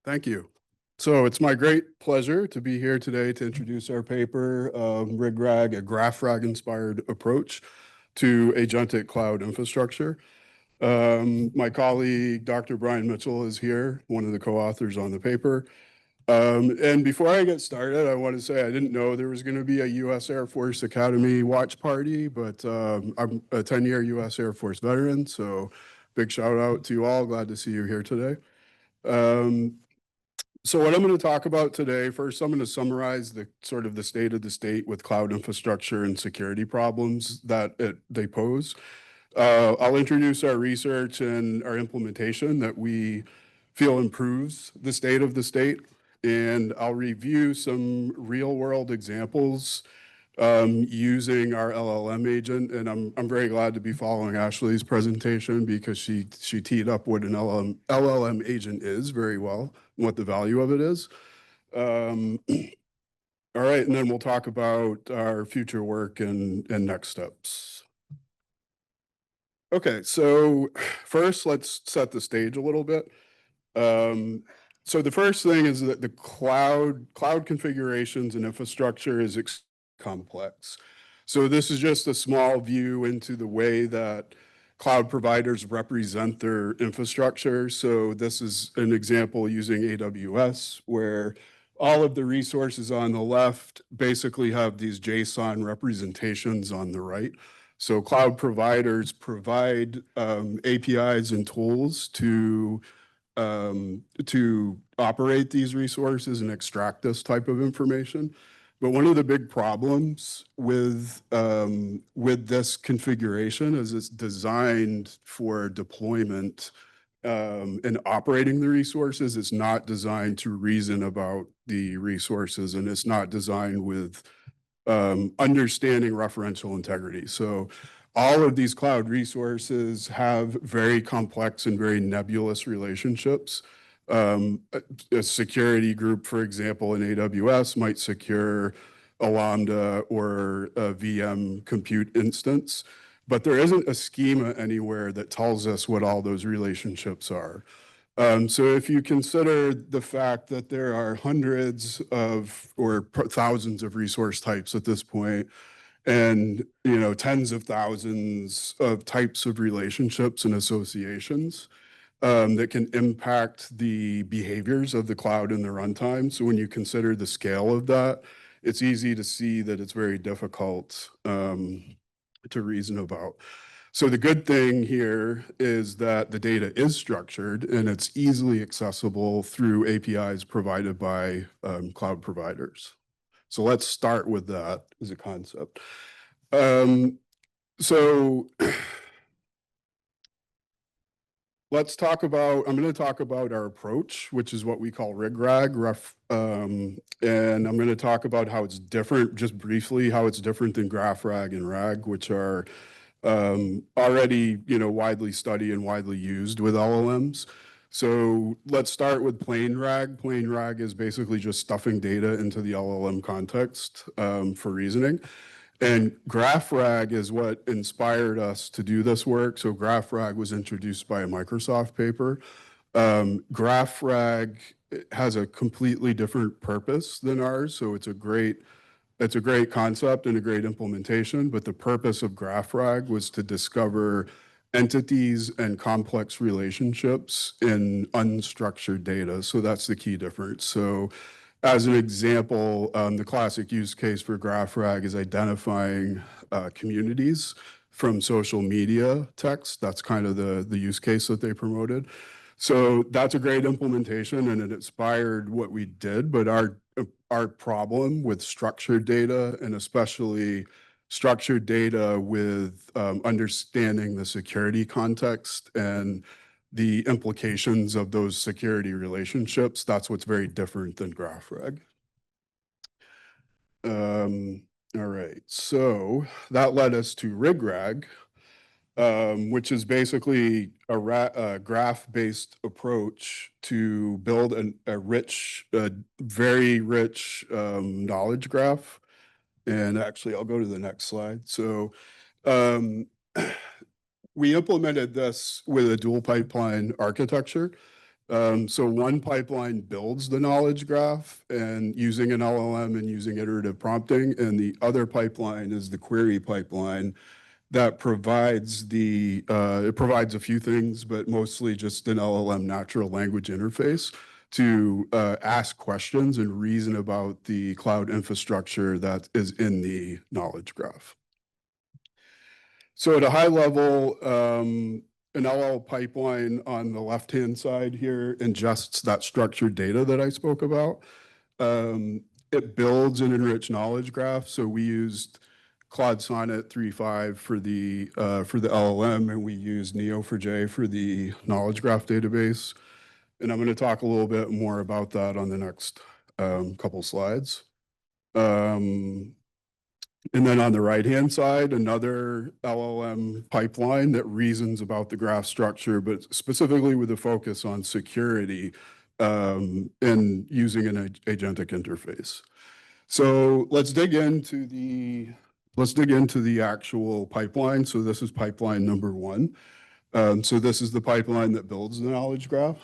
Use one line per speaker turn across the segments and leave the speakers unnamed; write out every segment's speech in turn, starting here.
Thank you. So it's my great pleasure to be here today to introduce our paper, RigRAG, a GraphRAG-inspired approach to agentic cloud infrastructure. My colleague, Dr. Brian Mitchell, is here, one of the co-authors on the paper. And before I get started, I want to say I didn't know there was going to be a U.S. Air Force Academy watch party, but I'm a 10-year U.S. Air Force veteran, so big shout out to you all. Glad to see you here today. So what I'm going to talk about today, first, I'm going to summarize the sort of the state of the state with cloud infrastructure and security problems that they pose. I'll introduce our research and our implementation that we feel improves the state of the state, and I'll review some real-world examples using our LLM agent. And I'm very glad to be following Ashley's presentation because she teed up what an LLM agent is very well and what the value of it is. All right, and then we'll talk about our future work and next steps. Okay, so first let's set the stage a little bit. So the first thing is that the cloud configurations and infrastructure is complex. So this is just a small view into the way that cloud providers represent their infrastructure. So this is an example using AWS, where all of the resources on the left basically have these JSON representations on the right. So cloud providers provide APIs and tools to operate these resources and extract this type of information. But one of the big problems with this configuration is it's designed for deployment and operating the resources. It's not designed to reason about the resources, and it's not designed with understanding referential integrity. So all of these cloud resources have very complex and very nebulous relationships. A security group, for example, in AWS might secure a Lambda or a VM compute instance, but there isn't a schema anywhere that tells us what all those relationships are. So if you consider the fact that there are hundreds of or thousands of resource types at this point, and tens of thousands of types of relationships and associations that can impact the behaviors of the cloud in the runtime. So when you consider the scale of that, it's easy to see that it's very difficult to reason about. So the good thing here is that the data is structured and it's easily accessible through APIs provided by cloud providers. So let's start with that as a concept. So let's talk about, I'm going to talk about our approach, which is what we call RigRAG, and I'm going to talk about how it's different, just briefly, how it's different than GraphRAG and RAG, which are already, widely studied and widely used with LLMs. So let's start with plain RAG. Plain RAG is basically just stuffing data into the LLM context for reasoning. And GraphRAG is what inspired us to do this work. So GraphRAG was introduced by a Microsoft paper. GraphRAG has a completely different purpose than ours. So it's a great concept and a great implementation, but the purpose of GraphRAG was to discover entities and complex relationships in unstructured data. So that's the key difference. So as an example, the classic use case for GraphRAG is identifying communities from social media text. That's kind of the use case that they promoted. So that's a great implementation and it inspired what we did, but our problem with structured data, and especially structured data with understanding the security context and the implications of those security relationships, that's what's very different than GraphRAG. All right, so that led us to RigRAG, which is basically a graph-based approach to build a very rich knowledge graph. And actually, I'll go to the next slide. So we implemented this with a dual pipeline architecture. So one pipeline builds the knowledge graph and using an LLM and using iterative prompting, and the other pipeline is the query pipeline that provides it provides a few things, but mostly just an LLM natural language interface to ask questions and reason about the cloud infrastructure that is in the knowledge graph. So at a high level, an LL pipeline on the left-hand side here ingests that structured data that I spoke about. It builds an enriched knowledge graph. So we used Claude Sonnet 3.5 for the LLM, and we used Neo4j for the knowledge graph database. And I'm going to talk a little bit more about that on the next couple slides. And then on the right-hand side, another LLM pipeline that reasons about the graph structure, but specifically with a focus on security and using an agentic interface. So let's dig into the actual pipeline. So this is pipeline number one. So this is the pipeline that builds the knowledge graph.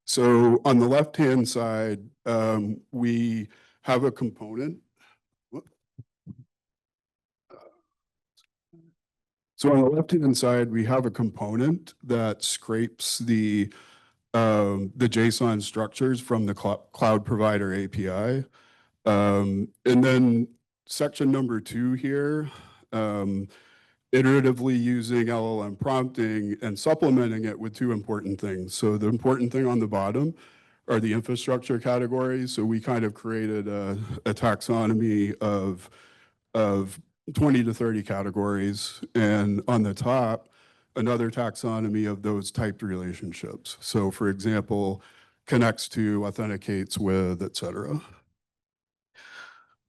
So on the left-hand side, we have a component. So on the left-hand side, we have a component that scrapes the JSON structures from the cloud provider API. And then section number two here, iteratively using LLM prompting and supplementing it with two important things. So the important thing on the bottom are the infrastructure categories. So we kind of created a taxonomy of 20 to 30 categories. And on the top, another taxonomy of those typed relationships. So for example, connects to, authenticates with, et cetera.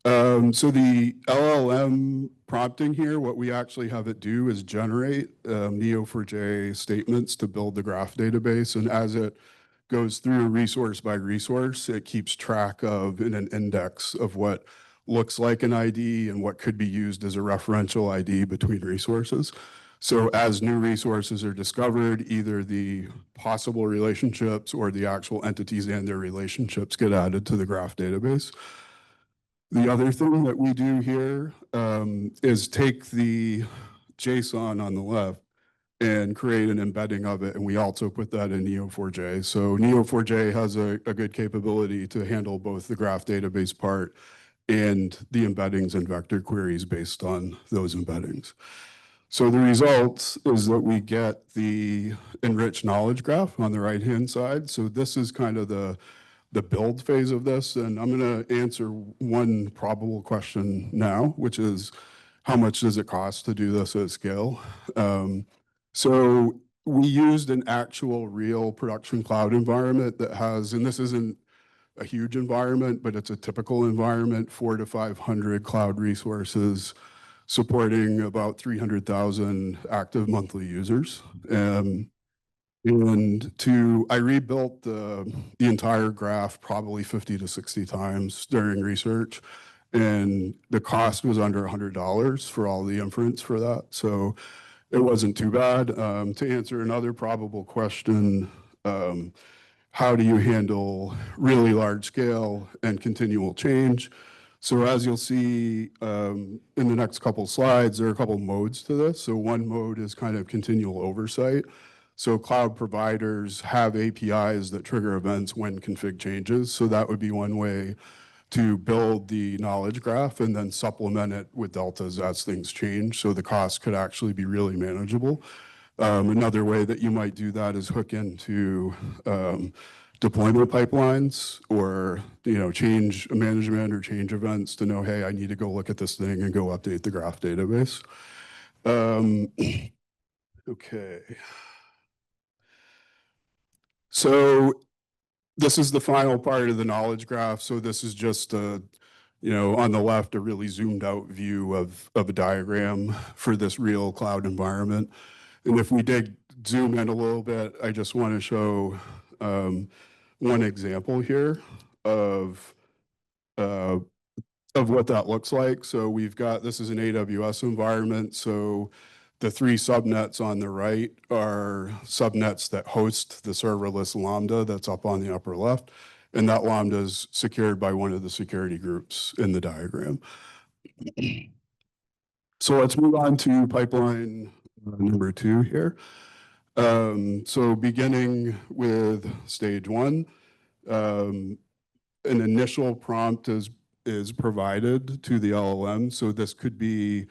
So the LLM prompting here, what we actually have it do is generate Neo4j statements to build the graph database. And as it goes through resource by resource, it keeps track of in an index of what looks like an ID and what could be used as a referential ID between resources. So as new resources are discovered, either the possible relationships or the actual entities and their relationships get added to the graph database. The other thing that we do here is take the JSON on the left and create an embedding of it, and we also put that in Neo4j. So Neo4j has a good capability to handle both the graph database part and the embeddings and vector queries based on those embeddings. So the result is that we get the enriched knowledge graph on the right-hand side. So this is kind of the build phase of this, and I'm going to answer one probable question now, which is how much does it cost to do this at scale? So we used an actual real production cloud environment that has, and this isn't a huge environment, but it's a typical environment, 400 to 500 cloud resources supporting about 300,000 active monthly users. I rebuilt the entire graph probably 50 to 60 times during research, and the cost was under $100 for all the inference for that. So it wasn't too bad. To answer another probable question, how do you handle really large scale and continual change? So as you'll see in the next couple slides, there are a couple modes to this. So one mode is kind of continual oversight. So cloud providers have APIs that trigger events when config changes. So that would be one way to build the knowledge graph and then supplement it with deltas as things change. So the cost could actually be really manageable. Another way that you might do that is hook into deployment pipelines or change management or change events to know, hey, I need to go look at this thing and go update the graph database. Okay. So this is the final part of the knowledge graph. So this is just on the left, a really zoomed out view of a diagram for this real cloud environment. And if we zoom in a little bit, I just want to show one example here of what that looks like. So this is an AWS environment. So The three subnets on the right are subnets that host the serverless Lambda that's up on the upper left, and that Lambda is secured by one of the security groups in the diagram. So let's move on to pipeline number 2 here. So beginning with stage 1, an initial prompt is provided to the LLM. So this could be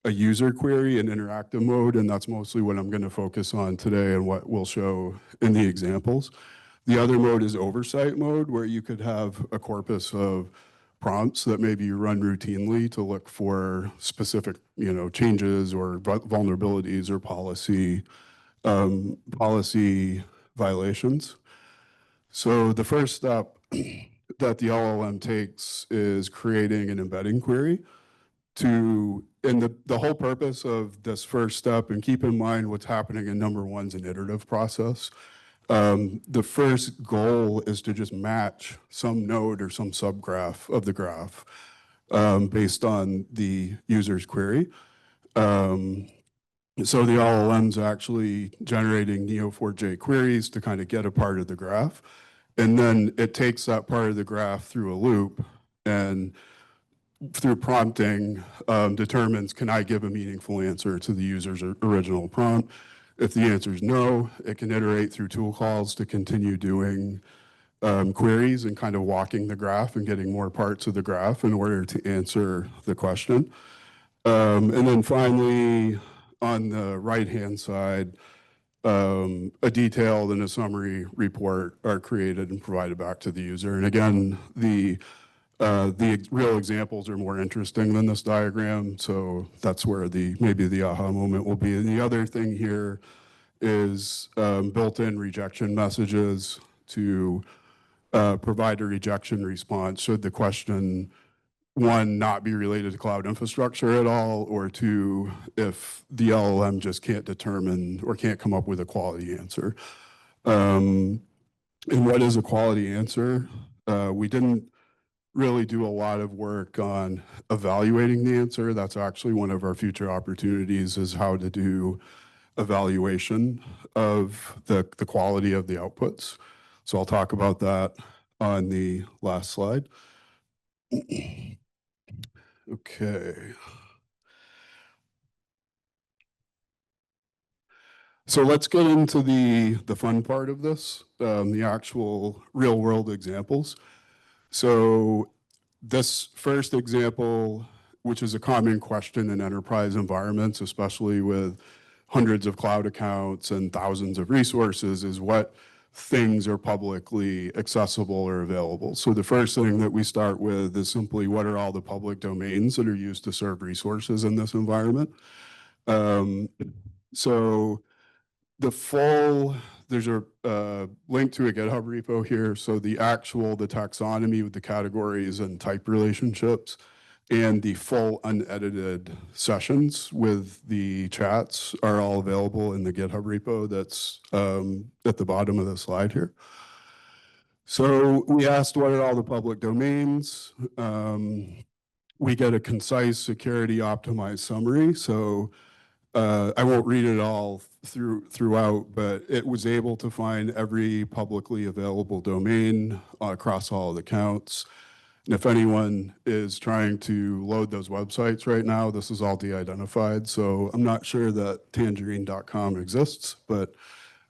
a user query in interactive mode, and that's mostly what I'm going to focus on today and what we'll show in the examples. The other mode is oversight mode, where you could have a corpus of prompts that maybe you run routinely to look for specific, changes or vulnerabilities or policy violations. So the first step that the LLM takes is creating an embedding query and the whole purpose of this first step, and keep in mind what's happening in number 1's an iterative process. The first goal is to just match some node or some subgraph of the graph based on the user's query. So the LLM's actually generating Neo4j queries to kind of get a part of the graph. And then it takes that part of the graph through a loop and through prompting determines, can I give a meaningful answer to the user's original prompt? If the answer is no, it can iterate through tool calls to continue doing queries and kind of walking the graph and getting more parts of the graph in order to answer the question. And then finally, on the right-hand side, a detailed and a summary report are created and provided back to the user. And again, the real examples are more interesting than this diagram, so that's where maybe the aha moment will be. And the other thing here is built-in rejection messages to provide a rejection response should the question, 1, not be related to cloud infrastructure at all, or 2, if the LLM just can't determine or can't come up with a quality answer. And what is a quality answer? We didn't really do a lot of work on evaluating the answer. That's actually one of our future opportunities, is how to do evaluation of the quality of the outputs. So I'll talk about that on the last slide. Okay. So let's get into the fun part of this, the actual real world examples. So this first example, which is a common question in enterprise environments, especially with hundreds of cloud accounts and thousands of resources, is what things are publicly accessible or available. So the first thing that we start with is simply, what are all the public domains that are used to serve resources in this environment? So there's a link to a GitHub repo here. So the taxonomy with the categories and type relationships, and the full unedited sessions with the chats are all available in the GitHub repo that's at the bottom of the slide here. So we asked, what are all the public domains? We get a concise security optimized summary. So I won't read it all throughout, but it was able to find every publicly available domain across all of the accounts. And if anyone is trying to load those websites right now, this is all de-identified. So I'm not sure that tangerine.com exists, but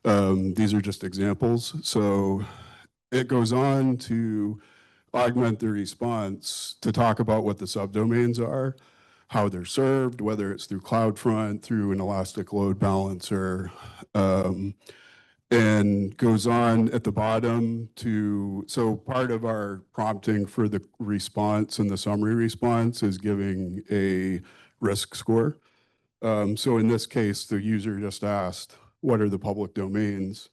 these are just examples. So it goes on to augment the response to talk about what the subdomains are, how they're served, whether it's through CloudFront, through an elastic load balancer, and goes on at the bottom so part of our prompting for the response and the summary response is giving a risk score. So in this case, the user just asked, what are the public domains?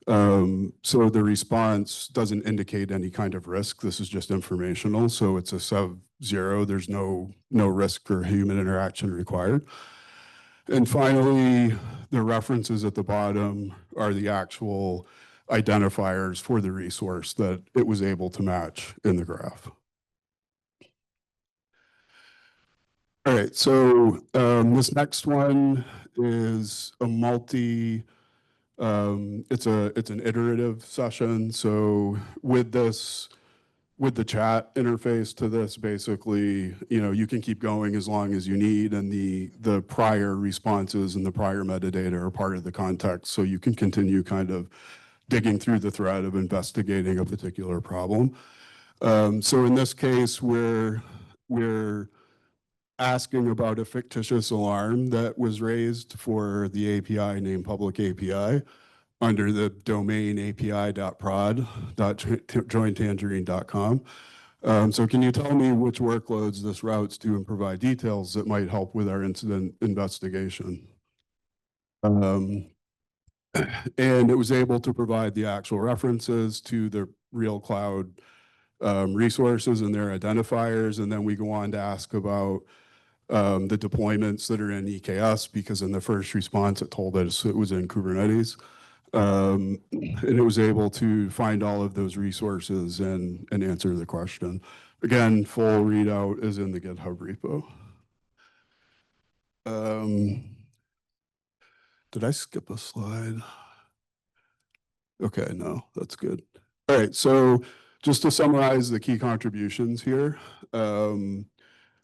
So the response doesn't indicate any kind of risk. This is just informational. So it's a sub-0. There's no risk or human interaction required. And finally, the references at the bottom are the actual identifiers for the resource that it was able to match in the graph. All right, so this next one is a it's an iterative session. So with the chat interface to this, basically, you can keep going as long as you need, and the prior responses and the prior metadata are part of the context, so you can continue kind of digging through the thread of investigating a particular problem. So in this case, we're asking about a fictitious alarm that was raised for the API named public API under the domain api.prod.jointangerine.com. So can you tell me which workloads this routes to and provide details that might help with our incident investigation? And it was able to provide the actual references to the real cloud resources and their identifiers. And then we go on to ask about the deployments that are in EKS, because in the first response, it told us it was in Kubernetes. And it was able to find all of those resources and answer the question. Again, full readout is in the GitHub repo. Did I skip a slide? Okay, no, that's good. All right, so just to summarize the key contributions here,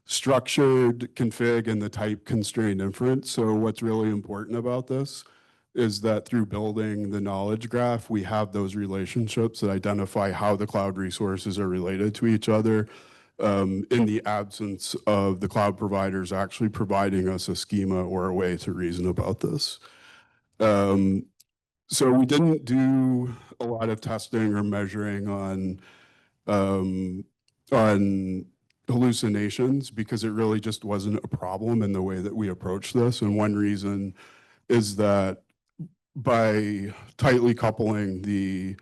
structured config and the type constrained inference. So what's really important about this is that through building the knowledge graph, we have those relationships that identify how the cloud resources are related to each other, in the absence of the cloud providers actually providing us a schema or a way to reason about this. So we didn't do a lot of testing or measuring on hallucinations, because it really just wasn't a problem in the way that we approach this. And one reason is that by tightly coupling the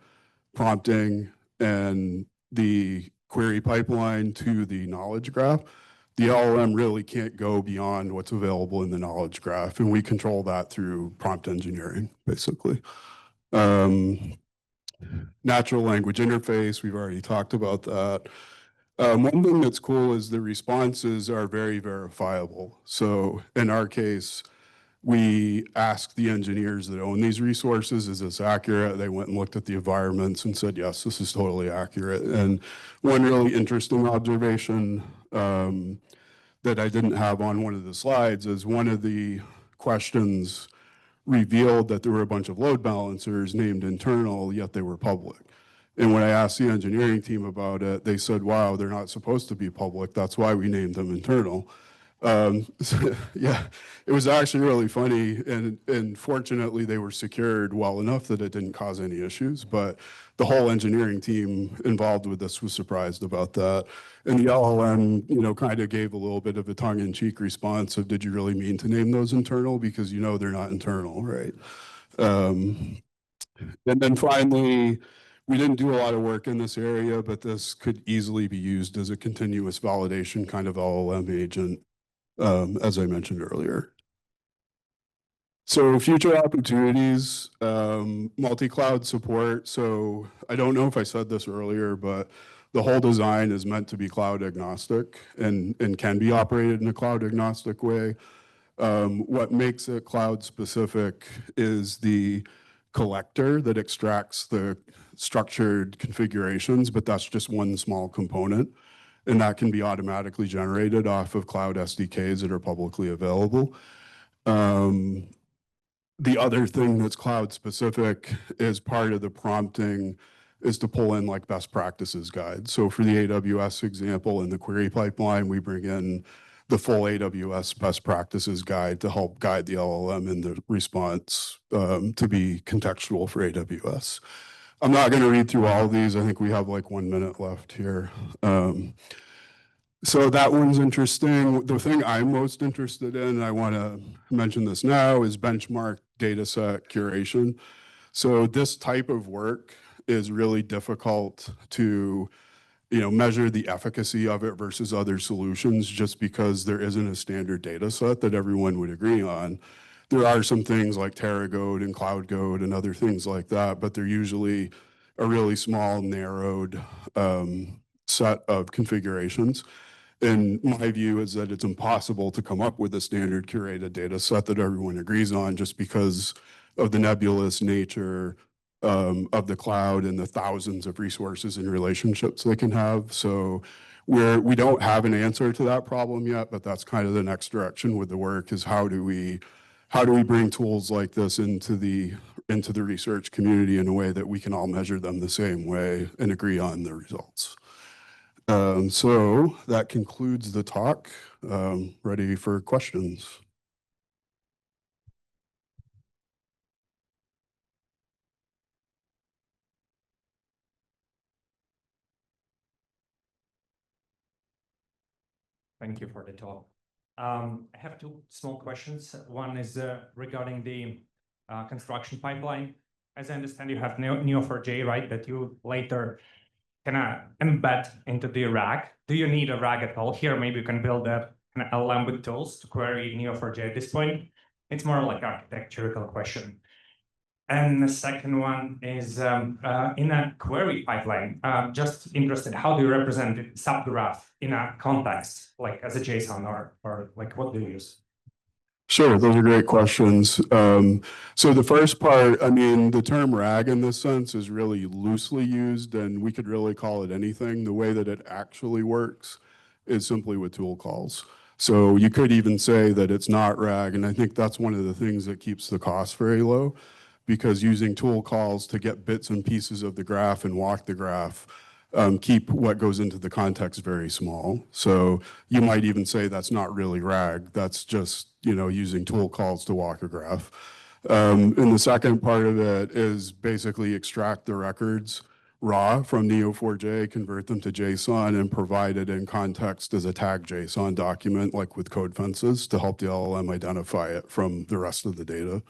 prompting and the query pipeline to the knowledge graph, the LLM really can't go beyond what's available in the knowledge graph. And we control that through prompt engineering, basically. Natural language interface, we've already talked about that. One thing that's cool is the responses are very verifiable. So in our case, we asked the engineers that own these resources, is this accurate? They went and looked at the environments and said, yes, this is totally accurate. And one really interesting observation that I didn't have on one of the slides is one of the questions revealed that there were a bunch of load balancers named internal, yet they were public. And when I asked the engineering team about it, they said, wow, they're not supposed to be public. That's why we named them internal. So, yeah, it was actually really funny. And fortunately, they were secured well enough that it didn't cause any issues. But the whole engineering team involved with this was surprised about that. And the LLM, kind of gave a little bit of a tongue-in-cheek response of, did you really mean to name those internal? Because they're not internal, right? And then finally, we didn't do a lot of work in this area, but this could easily be used as a continuous validation kind of LLM agent, as I mentioned earlier. So future opportunities, multi-cloud support. So I don't know if I said this earlier, but the whole design is meant to be cloud agnostic and can be operated in a cloud agnostic way. What makes it cloud specific is the collector that extracts the structured configurations, but that's just one small component. And that can be automatically generated off of cloud SDKs that are publicly available. The other thing that's cloud specific is part of the prompting is to pull in like best practices guides. So for the AWS example, in the query pipeline, we bring in the full AWS best practices guide to help guide the LLM in the response to be contextual for AWS. I'm not going to read through all of these. I think we have like 1 minute left here. So that one's interesting. The thing I'm most interested in, and I want to mention this now, is benchmark dataset curation. So this type of work is really difficult to measure the efficacy of it versus other solutions, just because there isn't a standard data set that everyone would agree on. There are some things like TeraGoat and CloudGoat and other things like that, but they're usually a really small, narrowed set of configurations. And my view is that it's impossible to come up with a standard curated data set that everyone agrees on just because of the nebulous nature of the cloud and the thousands of resources and relationships they can have. So we don't have an answer to that problem yet, but that's kind of the next direction with the work is how do we bring tools like this into the research community in a way that we can all measure them the same way and agree on the results. So that concludes the talk. Ready for questions?
Thank you for the talk. I have two small questions. One is regarding the construction pipeline. As I understand, you have Neo4j, right, that you later can embed into the RAG. Do you need a RAG at all here? Maybe you can build an LLM with tools to query Neo4j at this point. It's more like an architectural question. And the second one is in a query pipeline, just interested, how do you represent the subgraph in a context, like as a JSON or like what do you use?
Sure, those are great questions. So the first part, I mean, the term RAG in this sense is really loosely used, and we could really call it anything. The way that it actually works is simply with tool calls. So you could even say that it's not RAG, and I think that's one of the things that keeps the cost very low, because using tool calls to get bits and pieces of the graph and walk the graph keep what goes into the context very small. So you might even say that's not really RAG. That's just, using tool calls to walk a graph. And the second part of it is basically extract the records raw from Neo4j, convert them to JSON, and provide it in context as a tag JSON document, like with code fences, to help the LLM identify it from the rest of the data.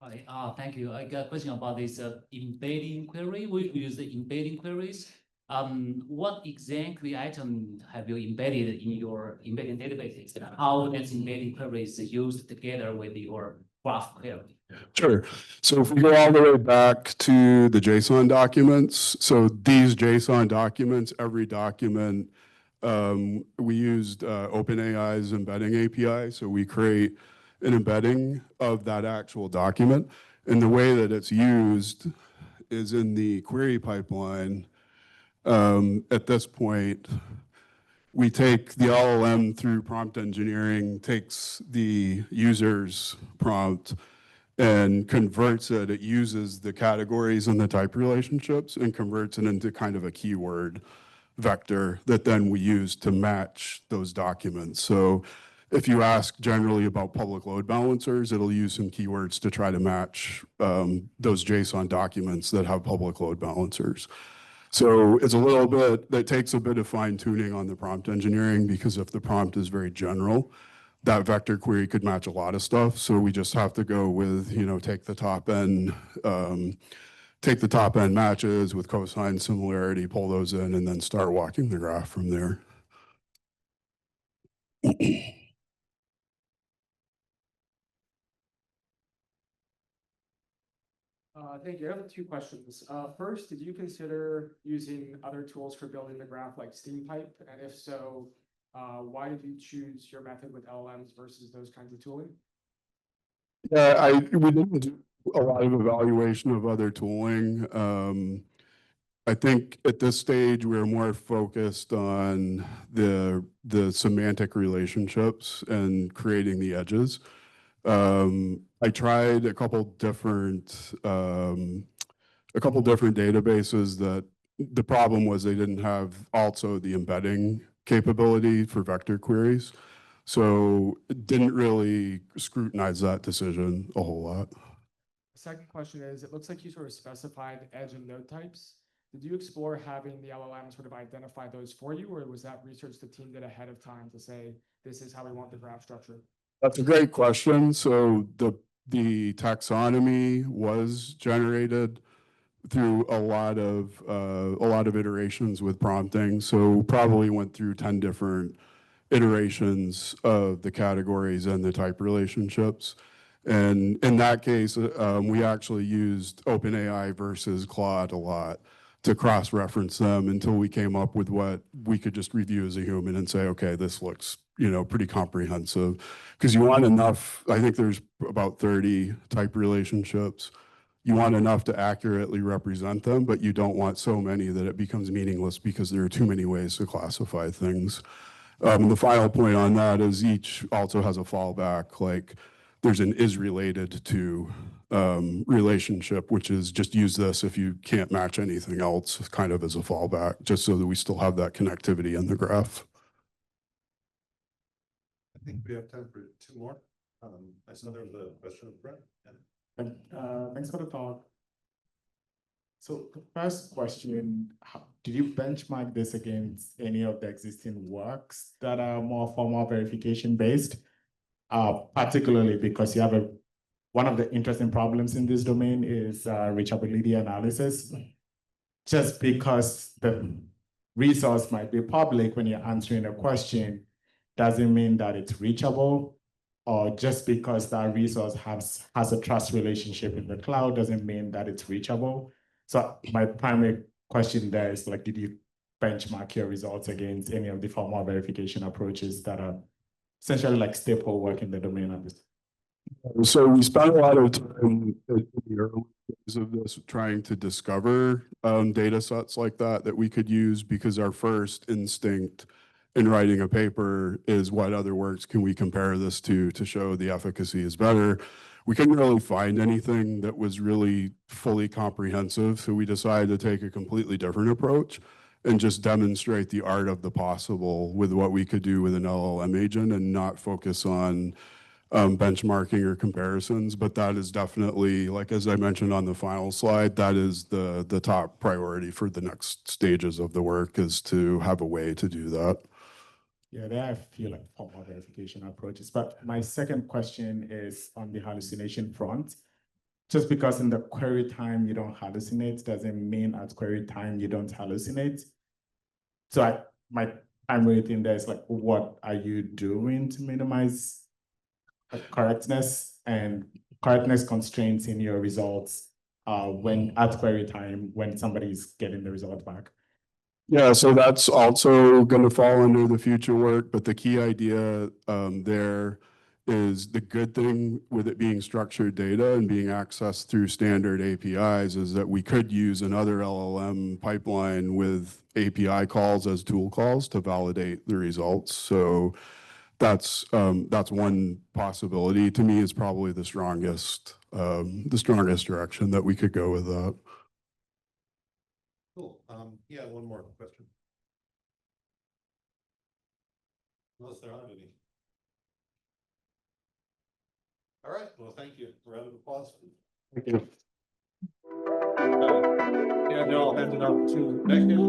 Hi, thank you. I got a question about this embedding query. We use the embedding queries. What exactly item have you embedded in your embedding databases? And how does embedding queries used together with your graph query?
Sure. So if we go all the way back to the JSON documents, so these JSON documents, every document, we used OpenAI's embedding API. So we create an embedding of that actual document. And the way that it's used is in the query pipeline. At this point, we take the LLM through prompt engineering, takes the user's prompt and converts it. It uses the categories and the type relationships and converts it into kind of a keyword vector that then we use to match those documents. So if you ask generally about public load balancers, it'll use some keywords to try to match those JSON documents that have public load balancers. So it's a little bit, that takes a bit of fine tuning on the prompt engineering, because if the prompt is very general, that vector query could match a lot of stuff. So we just have to go with, take the top end matches with cosine similarity, pull those in, and then start walking the graph from there.
Thank you. I have two questions. First, did you consider using other tools for building the graph like SteamPipe? And if so, why did you choose your method with LLMs versus those kinds of tooling?
Yeah, we didn't do a lot of evaluation of other tooling. I think at this stage, we're more focused on the semantic relationships and creating the edges. I tried a couple different databases that the problem was they didn't have also the embedding capability for vector queries. So didn't really scrutinize that decision a whole lot.
The second question is, it looks like you sort of specified edge and node types. Did you explore having the LLM sort of identify those for you, or was that research the team did ahead of time to say, this is how we want the graph structure?
That's a great question. So the taxonomy was generated through a lot of iterations with prompting. So probably went through 10 different iterations of the categories and the type relationships. And in that case, we actually used OpenAI versus Claude a lot to cross-reference them until we came up with what we could just review as a human and say, okay, this looks, pretty comprehensive. Because you want enough, I think there's about 30 type relationships. You want enough to accurately represent them, but you don't want so many that it becomes meaningless because there are too many ways to classify things. The final point on that is each also has a fallback, like there's an is related to relationship, which is just use this if you can't match anything else, kind of as a fallback, just so that we still have that connectivity in the graph.
I think we have time for two more. I saw there was a question of Brett.
Thanks for the talk. So the first question, did you benchmark this against any of the existing works that are more formal verification based? Particularly because you have one of the interesting problems in this domain is reachability analysis. Just because the resource might be public when you're answering a question doesn't mean that it's reachable, or just because that resource has a trust relationship in the cloud doesn't mean that it's reachable. So my primary question there is, like, did you benchmark your results against any of the formal verification approaches that are essentially like staple work in the domain of this?
So we spent a lot of time in the early days of this trying to discover data sets like that we could use, because our first instinct in writing a paper is what other works can we compare this to show the efficacy is better. We couldn't really find anything that was really fully comprehensive, so we decided to take a completely different approach and just demonstrate the art of the possible with what we could do with an LLM agent and not focus on benchmarking or comparisons. But that is definitely, like, as I mentioned on the final slide, that is the top priority for the next stages of the work, is to have a way to do that.
Yeah, there I feel like formal verification approaches. But my second question is on the hallucination front. Just because in the query time you don't hallucinate doesn't mean at query time you don't hallucinate. So my primary thing there is, like, what are you doing to minimize correctness and correctness constraints in your results when at query time, when somebody's getting the result back?
Yeah, so that's also going to fall under the future work, but the key idea there is, the good thing with it being structured data and being accessed through standard APIs is that we could use another LLM pipeline with API calls as tool calls to validate the results. So that's one possibility. To me, is probably the strongest direction that we could go with that.
Cool. Yeah, one more question. Unless there aren't any. All right, well, thank you. Round of applause.
Thank you.
Yeah, they're all handed out to next.